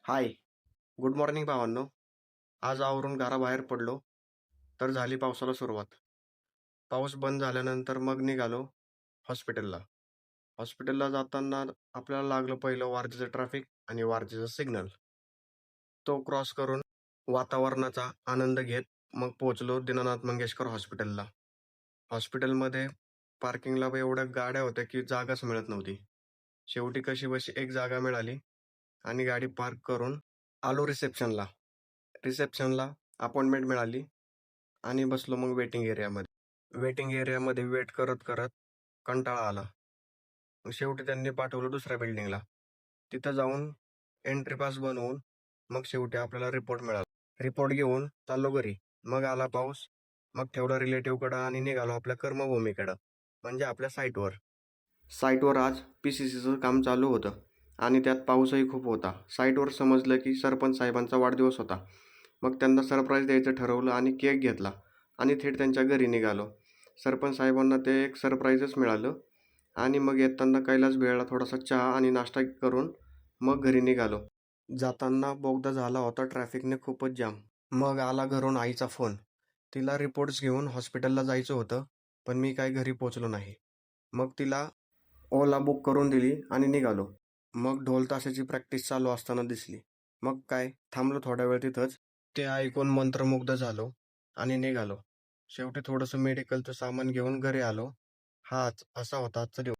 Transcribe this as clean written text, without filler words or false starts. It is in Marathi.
हाय, गुड मॉर्निंग भावांनो. आज आवरून घराबाहेर पडलो, तर झाली पावसाला सुरुवात. पाऊस बंद झाल्यानंतर मग निघालो हॉस्पिटलला. हॉस्पिटलला जाताना आपल्याला लागलं पहिलं वारजेचं ट्रॅफिक आणि वारजेचं सिग्नल. तो क्रॉस करून वातावरणाचा आनंद घेत मग पोहोचलो दीनानाथ मंगेशकर हॉस्पिटलला. हॉस्पिटलमध्ये पार्किंगला एवढ्या गाड्या होत्या की जागाच मिळत नव्हती. शेवटी कशीबशी एक जागा मिळाली आणि गाडी पार्क करून आलो रिसेप्शनला. रिसेप्शनला अपॉइंटमेंट मिळाली आणि बसलो मग वेटिंग एरियामध्ये. वेटिंग एरियामध्ये वेट करत करत कंटाळा आला. मग शेवटी त्यांनी पाठवलं दुसऱ्या बिल्डिंगला. तिथं जाऊन एंट्री पास बनवून मग शेवटी आपल्याला रिपोर्ट मिळाला. रिपोर्ट घेऊन चाललो घरी. मग आला पाऊस. मग ठेवला रिलेटिव्हकडं आणि निघालो आपल्या कर्मभूमीकडं, म्हणजे आपल्या साईटवर. साईटवर आज PCCचं काम चालू होतं आणि त्यात पाऊसही खूप होता. साईटवर समजलं की सरपंच साहेबांचा वाढदिवस होता. मग त्यांना सरप्राईज द्यायचं ठरवलं आणि केक घेतला आणि थेट त्यांच्या घरी निघालो. सरपंच साहेबांना ते एक सरप्राईजच मिळालं आणि मग येताना कैलास भेळला थोडासा चहा आणि नाश्ता करून मग घरी निघालो. जाताना बोगदा झाला होता ट्रॅफिकने खूपच जाम. मग आला घरून आईचा फोन. तिला रिपोर्ट्स घेऊन हॉस्पिटलला जायचं होतं, पण मी काय घरी पोचलो नाही. मग तिला ओला बुक करून दिली आणि निघालो. मग ढोल ताशाची प्रॅक्टिस चालू असताना दिसली. मग काय थांबलो थोडा वेळ तिथंच. ते ऐकून मंत्रमुग्ध झालो आणि निघालो. शेवटी थोडंसं मेडिकलचं सामान घेऊन घरी आलो. हाच असा होता आजचा दिवस.